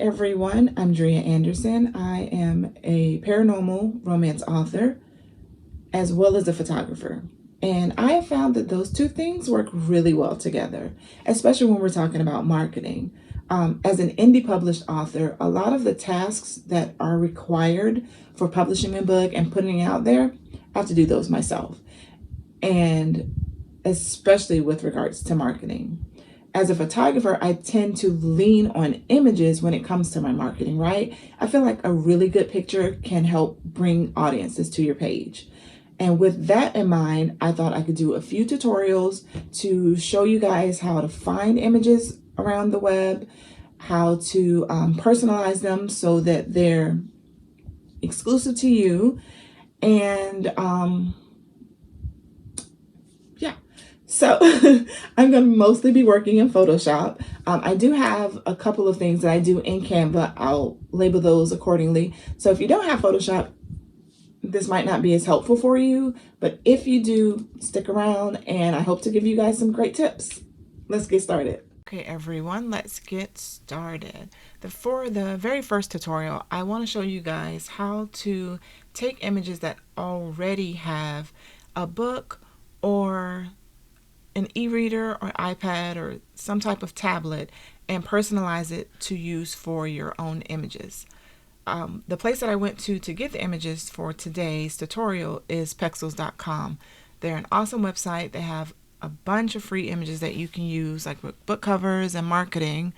everyone, I'm Drea Anderson. I am a paranormal romance author as well as a photographer. And I have found that those two things work really well together, especially when we're talking about marketing. As an indie published author, a lot of the tasks that are required for publishing a book and putting it out there, I have to do those myself. And especially with regards to marketing. As a photographer, I tend to lean on images when it comes to my marketing, right? I feel like a really good picture can help bring audiences to your page. And with that in mind, I thought I could do a few tutorials to show you guys how to find images around the web, how to personalize them so that they're exclusive to you, and yeah. So I'm going to mostly be working in Photoshop. I do have a couple of things that I do in Canva. I'll label those accordingly. So if you don't have Photoshop, this might not be as helpful for you, but if you do, stick around and I hope to give you guys some great tips. Let's get started. Okay, everyone, let's get started. For the very first tutorial, I want to show you guys how to take images that already have a book or an e-reader or iPad or some type of tablet and personalize it to use for your own images. The place that I went to get the images for today's tutorial is Pexels.com. They're an awesome website. They have a bunch of free images that you can use, like book covers and marketing.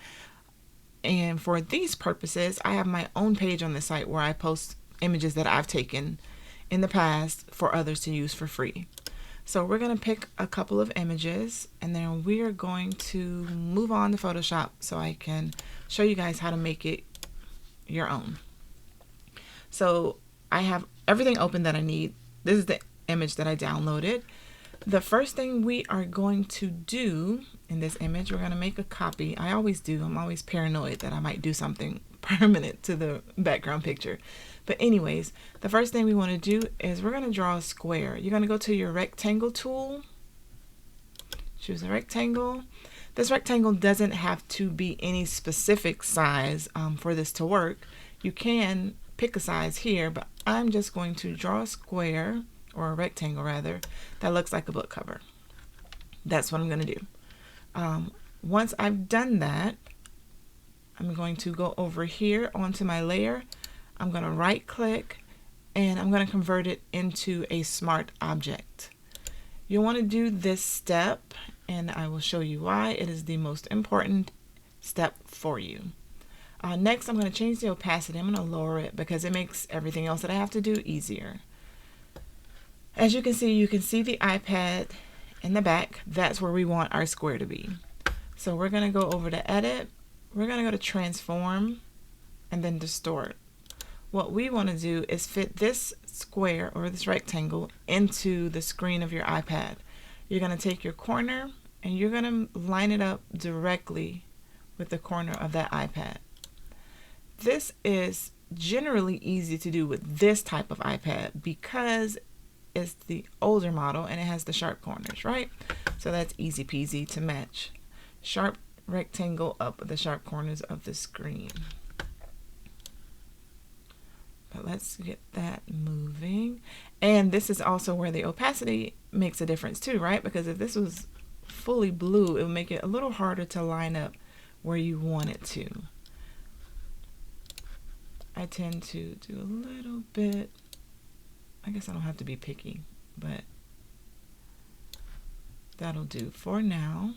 And for these purposes, I have my own page on the site where I post images that I've taken in the past for others to use for free. So we're going to pick a couple of images and then we're going to move on to Photoshop so I can show you guys how to make it your own. So I have everything open that I need. This is the image that I downloaded. The first thing we are going to do in this image, we're going to make a copy. I always do. I'm always paranoid that I might do something permanent to the background picture. But anyways, the first thing we want to do is we're going to draw a square. You're going to go to your rectangle tool. Choose a rectangle. This rectangle doesn't have to be any specific size for this to work. You can pick a size here, but I'm just going to draw a square, or a rectangle rather, that looks like a book cover. That's what I'm going to do. Once I've done that, I'm going to go over here onto my layer. I'm going to right click and I'm going to convert it into a smart object. You'll want to do this step and I will show you why. It is the most important step for you. Next, I'm going to change the opacity. I'm going to lower it because it makes everything else that I have to do easier. As you can see the iPad in the back. That's where we want our square to be. So we're going to go over to Edit. We're going to go to Transform and then Distort. What we want to do is fit this square or this rectangle into the screen of your iPad. You're going to take your corner and you're going to line it up directly with the corner of that iPad. This is generally easy to do with this type of iPad because it's the older model and it has the sharp corners, right? So that's easy peasy to match. Sharp rectangle up with the sharp corners of the screen. But let's get that moving. And this is also where the opacity makes a difference too, right? Because if this was fully blue, it would make it a little harder to line up where you want it to. I tend to do a little bit, I guess I don't have to be picky, but that'll do for now.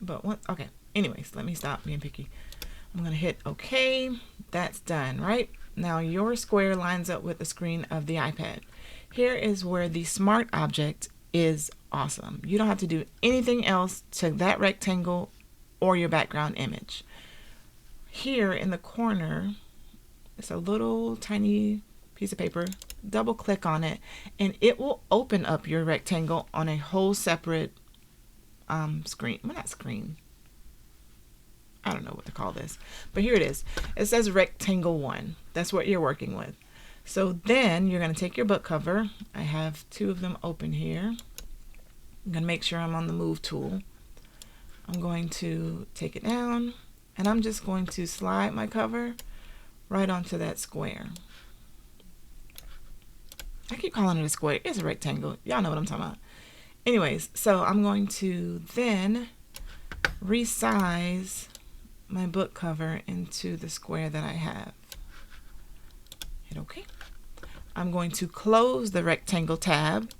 But okay, anyways, let me stop being picky. I'm going to hit OK. That's done, right? Now your square lines up with the screen of the iPad. Here is where the smart object is awesome. You don't have to do anything else to that rectangle or your background image. Here in the corner, it's a little tiny piece of paper. Double click on it and it will open up your rectangle on a whole separate screen. Well, not screen. I don't know what to call this, but here it is. It says rectangle 1. That's what you're working with. So then you're going to take your book cover. I have 2 of them open here. I'm going to make sure I'm on the move tool. I'm going to take it down, and I'm just going to slide my cover right onto that square. I keep calling it a square. It's a rectangle. Y'all know what I'm talking about. Anyways, so I'm going to then resize my book cover into the square that I have. Hit OK. I'm going to close the rectangle tab.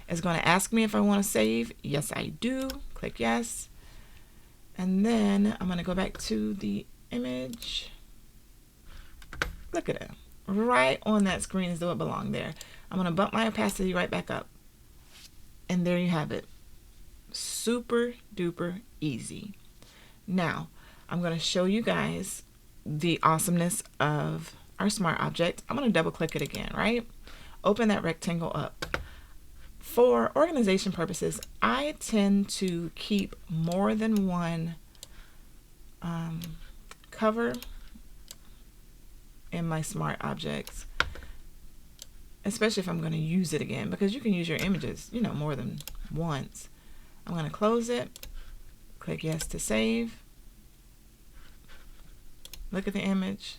It's going to ask me if I want to save. Yes, I do. Click yes. And then I'm going to go back to the image. Look at it. Right on that screen as though it belonged there. I'm going to bump my opacity right back up. And there you have it. Super duper easy. Now, I'm going to show you guys the awesomeness of our smart object. I'm going to double click it again, right? Open that rectangle up. For organization purposes, I tend to keep more than one cover in my smart objects, especially if I'm going to use it again, because you can use your images, you know, more than once. I'm going to close it, click yes to save, look at the image,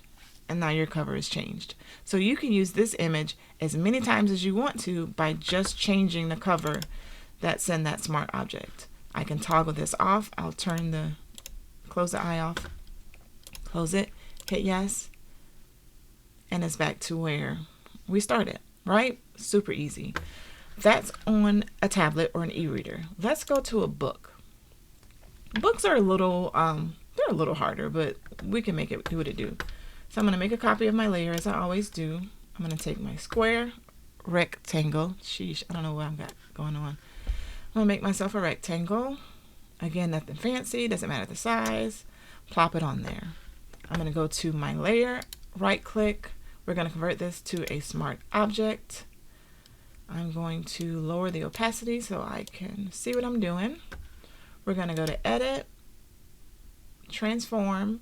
and now your cover is changed. So you can use this image as many times as you want to by just changing the cover that's in that smart object. I can toggle this off. I'll turn the, close the eye off, close it, hit yes, and it's back to where we started, right? Super easy. That's on a tablet or an e-reader. Let's go to a book. Books are a little, they're a little harder, but we can make it do what it do. So I'm going to make a copy of my layer as I always do. I'm going to take my square rectangle. Sheesh, I don't know what I've got going on. I'm going to make myself a rectangle. Again, nothing fancy, doesn't matter the size. Plop it on there. I'm going to go to my layer, right click. We're going to convert this to a smart object. I'm going to lower the opacity so I can see what I'm doing. We're going to go to Edit, Transform,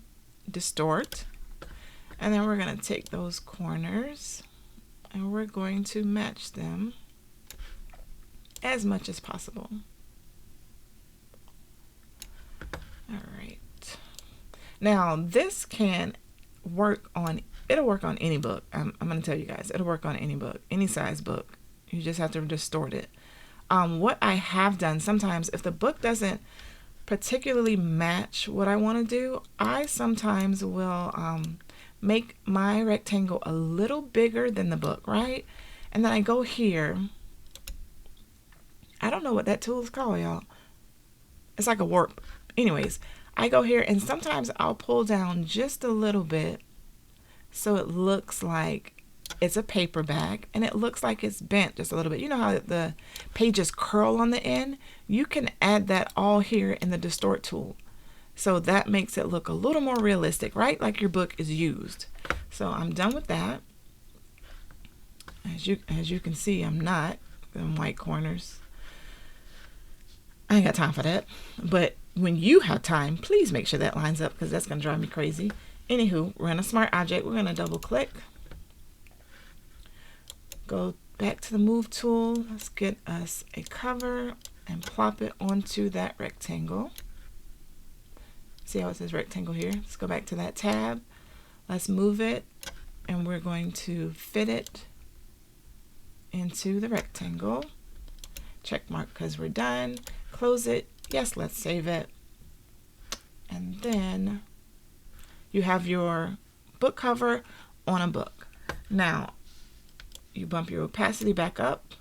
Distort. And then we're going to take those corners and we're going to match them as much as possible. All right. Now this can work on, it'll work on any book. I'm going to tell you guys, it'll work on any book, any size book. You just have to distort it. What I have done sometimes, if the book doesn't particularly match what I want to do, I sometimes will make my rectangle a little bigger than the book, right? And then I go here. I don't know what that tool is called, y'all. It's like a warp. Anyways, I go here and sometimes I'll pull down just a little bit so it looks like it's a paperback and it looks like it's bent just a little bit. You know how the pages curl on the end? You can add that all here in the distort tool. So that makes it look a little more realistic, right? Like your book is used. So I'm done with that. As you can see, I'm not. Them white corners. I ain't got time for that. But when you have time, please make sure that lines up because that's going to drive me crazy. Anywho, we're in a smart object. We're going to double click. Go back to the move tool. Let's get us a cover and plop it onto that rectangle. See how it says rectangle here? Let's go back to that tab. Let's move it and we're going to fit it into the rectangle. Check mark because we're done. Close it. Yes, let's save it. And then you have your book cover on a book. Now, you bump your opacity back up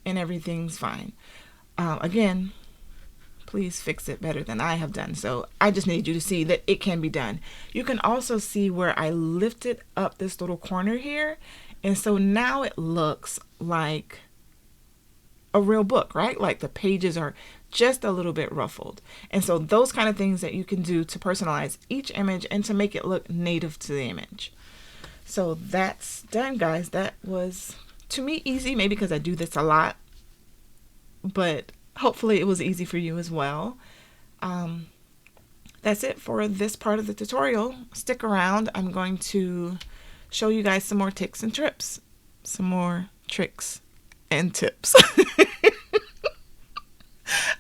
and everything's fine. Again, please fix it better than I have done. So I just need you to see that it can be done. You can also see where I lifted up this little corner here. And so now it looks like a real book, right? Like the pages are just a little bit ruffled. And so those kind of things that you can do to personalize each image and to make it look native to the image. So that's done, guys. That was, to me, easy, maybe because I do this a lot, but hopefully it was easy for you as well. That's it for this part of the tutorial. Stick around. I'm going to show you guys some more tricks and tips. Some more tricks and tips.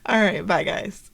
All right, bye guys.